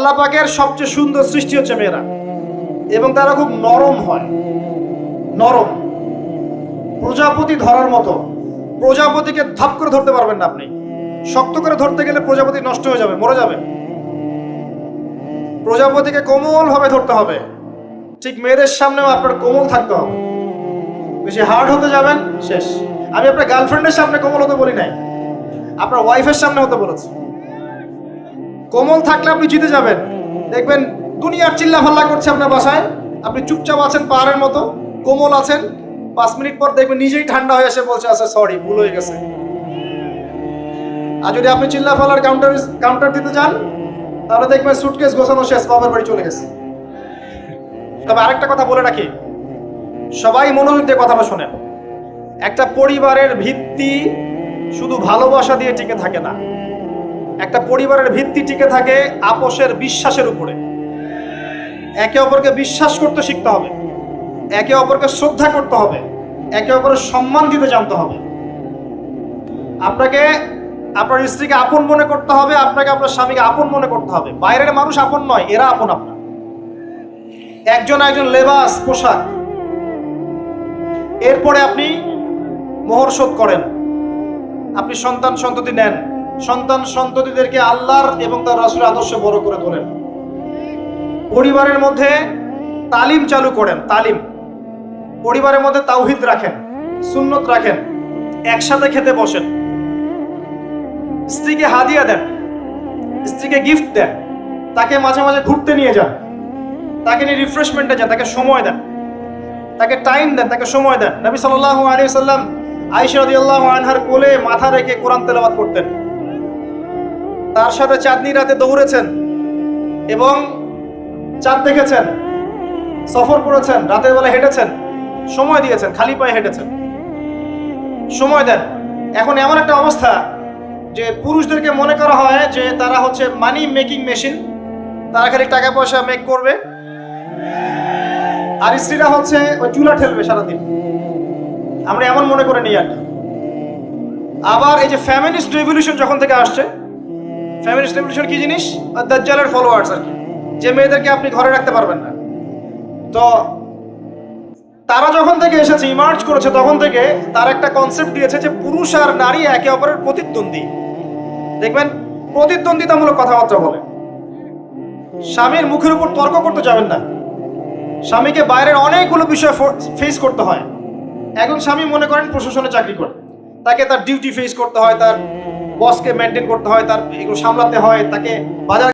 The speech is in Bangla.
আল্লাহ পাকের সবচেয়ে সুন্দর সৃষ্টি হচ্ছে মেয়েরা, এবং তারা খুব নরম হয়, নরম, প্রজাপতি ধরার মতো। প্রজাপতিকে ধাপ করে ধরতে পারবেন না আপনি, শক্ত করে ধরতে গেলে প্রজাপতি নষ্ট হয়ে যাবে, মরে যাবে। প্রজাপতিকে কোমল ভাবে ধরতে হবে, ঠিক মেয়েদের সামনেও আপনার কোমল থাকতে হবে। বেশি হার্ড হতে যাবেন, শেষ। আমি আপনার গার্লফ্রেন্ডের সামনে কোমল হতে বলি নাই, আপনার ওয়াইফের সামনে হতে বলেছি। কোমল থাকলে আপনি জিতে যাবেন। দেখবেন দুনিয়ার চিল্লা ফাল্লা করছে আপনার বাসায়, আপনি চুপচাপ আছেন পাহাড়ের মতো, কোমল আছেন। 5 মিনিট পর দেখবেন নিজেই ঠান্ডা হয়ে এসে বলছে আচ্ছা সরি, ভুল হয়ে গেছে। আর যদি আপনি চিল্লা ফাল্লার কাউন্টার দিতে যান, তাহলে দেখবেন সুটকেস গোছানো শেষ, বাবার বাড়ি চলে গেছে। তবে আরেকটা কথা বলে রাখি, সবাই মনোযোগ দিয়ে কথাটা শোনেন। একটা পরিবারের ভিত্তি শুধু ভালোবাসা দিয়ে টিকে থাকে না, একটা পরিবারের ভিত্তি টিকে থাকে আপোষের বিশ্বাসের উপরে। একে অপরকে বিশ্বাস করতে শিখতে হবে, একে অপরকে শ্রদ্ধা করতে হবে, একে অপরের সম্মান দিতে জানতে হবে। আপনাকে আপনার স্ত্রীকে আপন মনে করতে হবে, আপনাকে আপনার স্বামীকে আপন মনে করতে হবে। বাইরের মানুষ আপন নয়, এরা আপন আপনার। একজন লেবাস, পোশাক। এরপরে আপনি মোহর শোধ করেন, আপনি সন্তান সন্ততি নেন, সন্তান সন্ততিদেরকে আল্লাহর এবং তার রাসূলের আদর্শে বড় করে তোলেন। পরিবারের মধ্যে তালিম চালু করেন, তালিম। পরিবারের মধ্যে তাওহীদ রাখেন, সুন্নত রাখেন, একসাথে খেতে বসেন। স্ত্রীকে হাদিয়া দেন, স্ত্রীকে গিফট দেন, তাকে মাঝে মাঝে ঘুরতে নিয়ে যান, তাকে নিয়ে রিফ্রেশমেন্টে যান, তাকে সময় দেন, তাকে টাইম দেন, তাকে সময় দেন। নবী সাল্লাল্লাহু আলাইহি ওয়াসাল্লাম আয়েশা রাদিয়াল্লাহু আনহার কোলে মাথা রেখে কোরআন তেলাওয়াত করতেন। তার সাথে চাঁদনি রাতে দৌড়েছেন এবং চাঁদ দেখেছেন, সফর করেছেন, রাতের বেলা হেঁটেছেন, সময় দিয়েছেন, খালি পায়ে হেঁটেছেন। সময় দেন। এখন এমন একটা অবস্থা যে পুরুষদেরকে মনে করা হয় যে তারা হচ্ছে মানি মেকিং মেশিন, তারা খালি টাকা পয়সা মেক করবে, আর স্ত্রীরা হচ্ছে ওই চুলা ঠেলবে সারাদিন। আমরা এমন মনে করে নিই আর কি। আবার এই যে ফ্যামিলিস্ট রেভলিউশন যখন থেকে আসছে, ফ্যামিলিস্ট রেভলিউশন কি জিনিস? দাজ্জালের ফলোয়ার্স আর কি, যে মেয়েদেরকে আপনি ঘরে রাখতে পারবেন না। তো তারা যখন থেকে এসেছে, ইমার্জ করেছে, তখন থেকে তার একটা কনসেপ্ট দিয়েছে যে পুরুষ আর নারী একে অপরের প্রতিদ্বন্দ্বী। দেখবেন প্রতিদ্বন্দ্বিতামূলক কথাবার্তা বলে। স্বামীর মুখের উপর তর্ক করতে যাবেন না। স্বামীকে বাইরের অনেকগুলো বিষয় ফেস করতে হয়। একজন স্বামী মনে করেন প্রশাসনে চাকরি করে, তাকে তার ডিউটি ফেস করতে হয়, তার বসকে মেনটেন করতে হয়, তার এগুলো সামলাতে হয়, তাকে বাজার